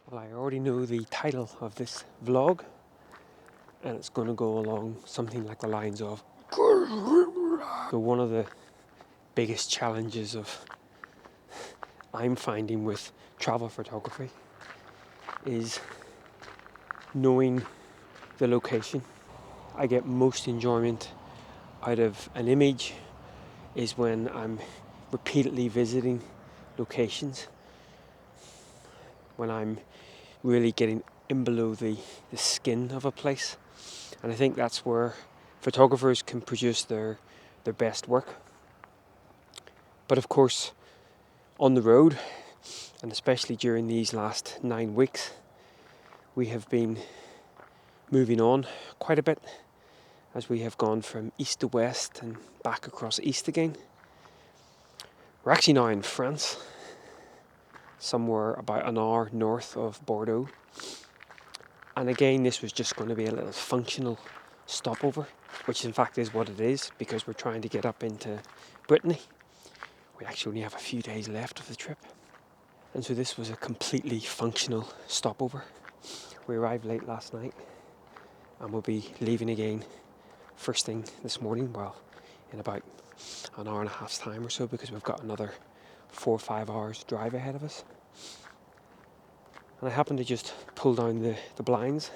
Well, I already know the title of this vlog, and it's going to go along something like the lines of so one of the biggest challenges of I'm finding with travel photography is knowing the location. I get most enjoyment out of an image is when I'm repeatedly visiting locations, when I'm really getting in below the skin of a place. And I think that's where photographers can produce their best work. But of course, on the road, and especially during these last 9 weeks, we have been moving on quite a bit as we have gone from east to west and back across east again. We're actually now in France, somewhere about an hour north of Bordeaux. And again, this was just going to be a little functional stopover, which in fact is what it is, because we're trying to get up into Brittany. We actually only have a few days left of the trip. And so this was a completely functional stopover. We arrived late last night and we'll be leaving again first thing this morning, well, in about an hour and a half's time or so, because we've got another 4 or 5 hours drive ahead of us. And I happened to just pull down the blinds,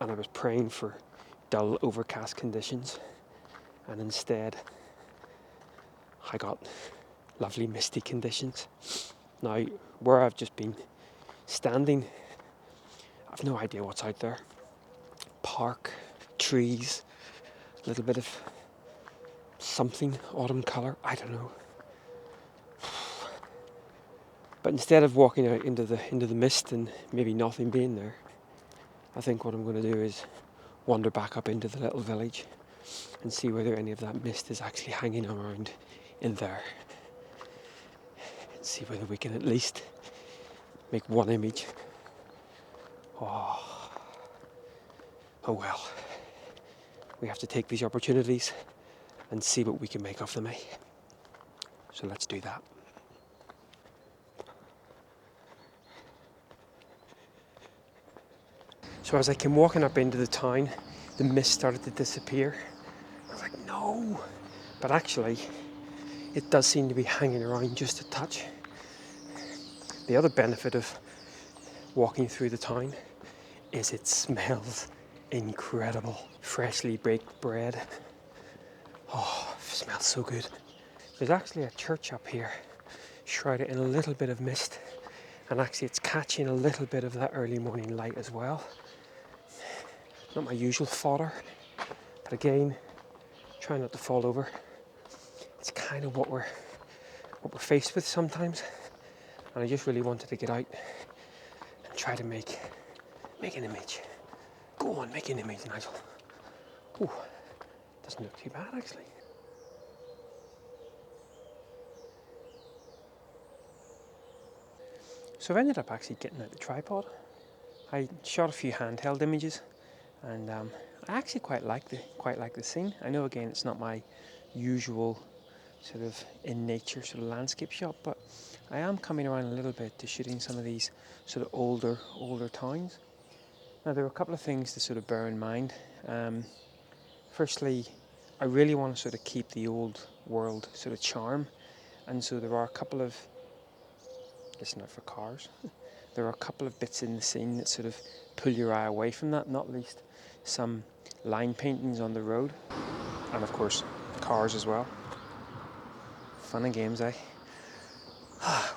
and I was praying for dull overcast conditions, and instead I got lovely misty conditions. Now, where I've just been standing, I've no idea what's out there. Park, trees, a little bit of something, autumn colour, I don't know. But instead of walking out into the mist and maybe nothing being there, I think what I'm going to do is wander back up into the little village and see whether any of that mist is actually hanging around in there. And see whether we can at least make one image. Oh well. We have to take these opportunities and see what we can make of them, eh? So let's do that. So as I came walking up into the town, the mist started to disappear. I was like, no. But actually, it does seem to be hanging around just a touch. The other benefit of walking through the town is it smells incredible. Freshly baked bread. Oh, it smells so good. There's actually a church up here, shrouded in a little bit of mist. And actually it's catching a little bit of that early morning light as well. Not my usual fodder, but again, try not to fall over. It's kind of what we're faced with sometimes, and I just really wanted to get out and try to make an image. Go on, make an image, Nigel. Ooh, doesn't look too bad actually. So I've ended up actually getting out the tripod. I shot a few handheld images, and I actually quite like the scene. I know again it's not my usual sort of in nature sort of landscape shot, but I am coming around a little bit to shooting some of these sort of older towns. Now there are a couple of things to sort of bear in mind. Firstly, I really want to sort of keep the old world sort of charm, and so there are a couple of, listen out for cars, there are a couple of bits in the scene that sort of pull your eye away from that, not least some line paintings on the road, and of course cars as well. Fun and games, eh?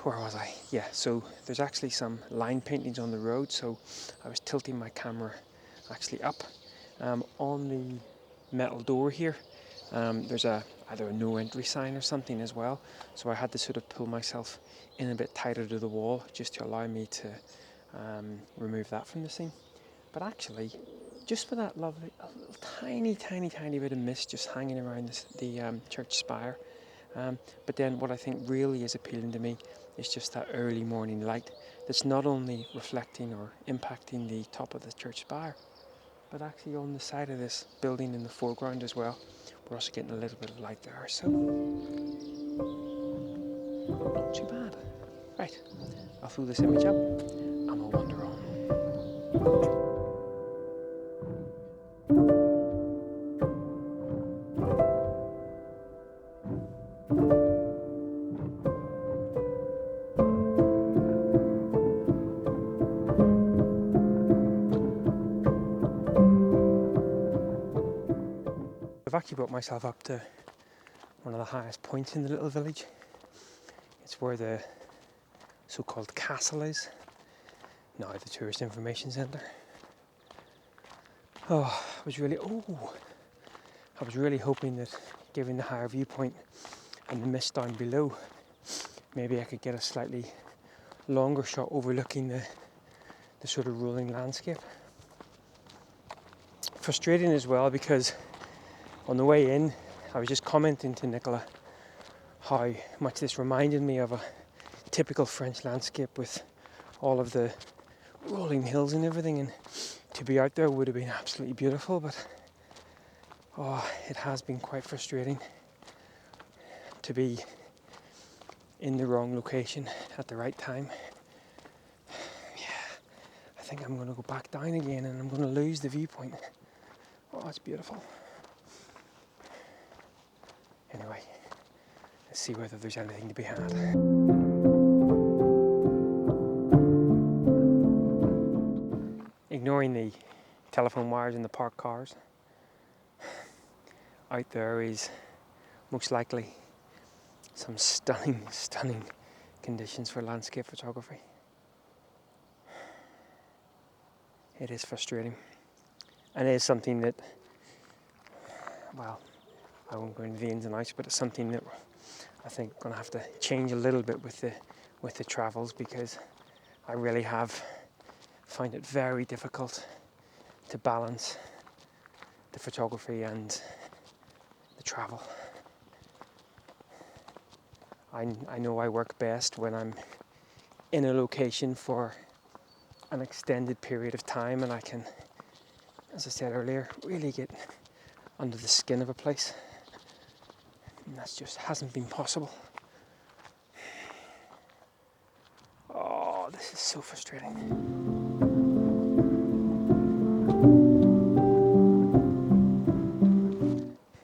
Where was I? Yeah, so there's actually some line paintings on the road, so I was tilting my camera actually up. On the metal door here, there's either a no entry sign or something as well, so I had to sort of pull myself in a bit tighter to the wall just to allow me to remove that from the scene. But actually, just for that lovely, a little tiny bit of mist just hanging around the church spire. But then what I think really is appealing to me is just that early morning light that's not only reflecting or impacting the top of the church spire, but actually on the side of this building in the foreground as well. We're also getting a little bit of light there, so not too bad. Right, I'll fill this image up and we'll wander on. I've actually brought myself up to one of the highest points in the little village. It's where the so-called castle is, now the tourist information centre. I was really hoping that, given the higher viewpoint and the mist down below, maybe I could get a slightly longer shot overlooking the sort of rolling landscape. Frustrating as well, because on the way in I was just commenting to Nicola how much this reminded me of a typical French landscape with all of the rolling hills and everything, and to be out there would have been absolutely beautiful, but it has been quite frustrating to be in the wrong location at the right time. I think I'm going to go back down again and I'm going to lose the viewpoint. Oh, it's beautiful. Anyway, let's see whether there's anything to be had. Ignoring the telephone wires and the parked cars, out there is most likely some stunning conditions for landscape photography. It is frustrating, and it is something that, well, I won't go into the ins and outs, but it's something that I think I'm going to have to change a little bit with the travels, because I really have found it very difficult to balance the photography and the travel. I know I work best when I'm in a location for an extended period of time, and I can, as I said earlier, really get under the skin of a place. And that just hasn't been possible. Oh, this is so frustrating.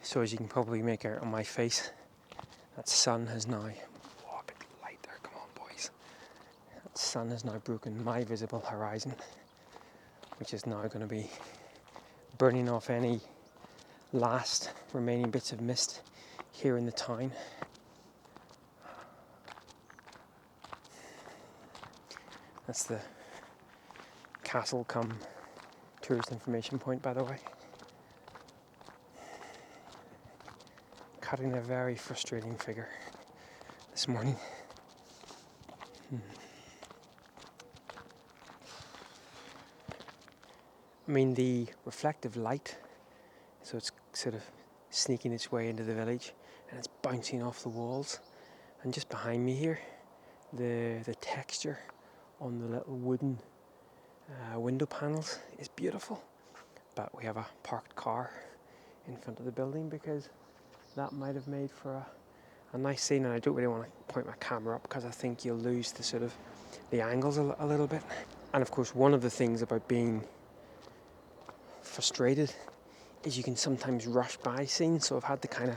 So as you can probably make out on my face, that sun has now, a bit light there, come on boys. That sun has now broken my visible horizon, which is now going to be burning off any last remaining bits of mist here in the town. That's the castle come tourist information point, by the way. Cutting a very frustrating figure this morning. I mean, the reflective light, so it's sort of sneaking its way into the village and it's bouncing off the walls. And just behind me here, the texture on the little wooden window panels is beautiful. But we have a parked car in front of the building, because that might have made for a nice scene, and I don't really want to point my camera up because I think you'll lose the sort of the angles a little bit. And of course, one of the things about being frustrated is you can sometimes rush by scenes, so I've had to kind of,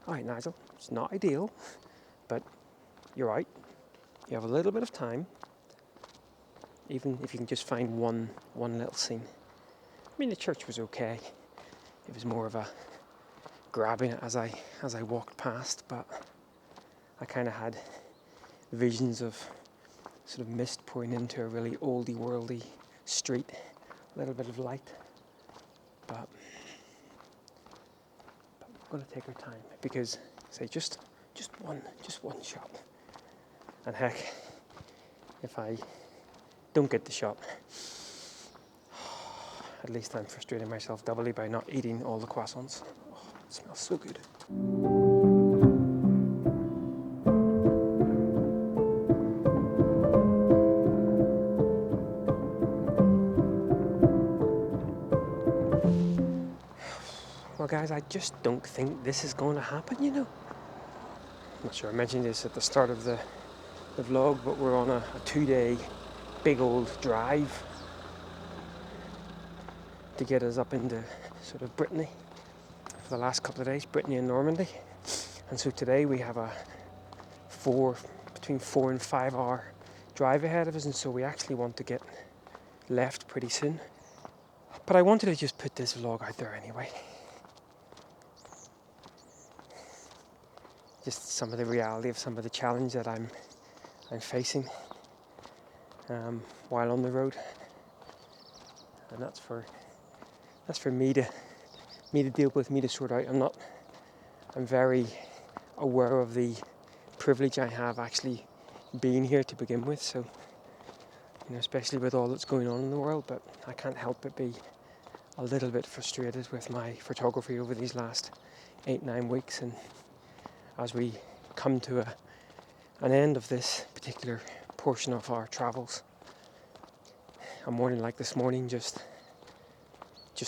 all right, Nigel, it's not ideal, but you're out, you have a little bit of time, even if you can just find one little scene. I mean, the church was okay, it was more of a grabbing it as I walked past, but I kind of had visions of sort of mist pouring into a really oldie worldy street, a little bit of light, but we're going to take our time, because say just one shot, and heck, if I don't get the shot, at least I'm frustrating myself doubly by not eating all the croissants. Oh, it smells so good. Well guys, I just don't think this is going to happen, you know. I'm not sure I mentioned this at the start of the vlog, but we're on a 2-day big old drive to get us up into sort of Brittany for the last couple of days, Brittany and Normandy. And so today we have a between 4 and 5 hour drive ahead of us, and so we actually want to get left pretty soon. But I wanted to just put this vlog out there anyway. just some of the reality of some of the challenge that I'm facing while on the road, and that's for me to deal with, me to sort out. I'm very aware of the privilege I have actually being here to begin with, so especially with all that's going on in the world, but I can't help but be a little bit frustrated with my photography over these last 8-9 weeks, and as we come to an end of this particular portion of our travels, a morning like this morning just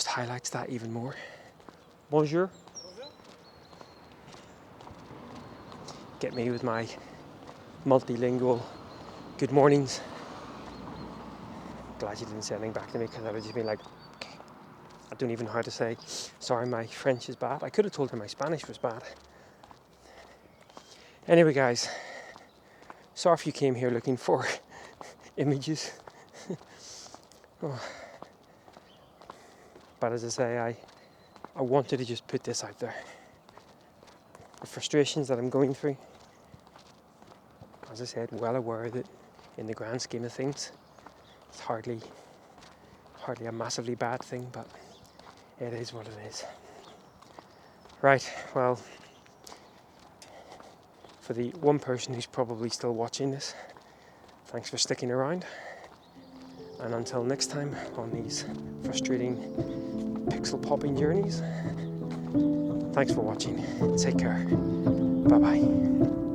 highlights that even more. Bonjour. Get me with my multilingual good mornings. Glad you didn't say anything back to me, because I would just be like, okay. I don't even know how to say, sorry, my French is bad. I could have told her my Spanish was bad. Anyway, guys, sorry if you came here looking for images. Oh. But as I say, I wanted to just put this out there. The frustrations that I'm going through, as I said, well aware that in the grand scheme of things, it's hardly a massively bad thing, but it is what it is. Right, well, for the one person who's probably still watching this, thanks for sticking around. And until next time on these frustrating pixel popping journeys, thanks for watching. Take care. Bye bye.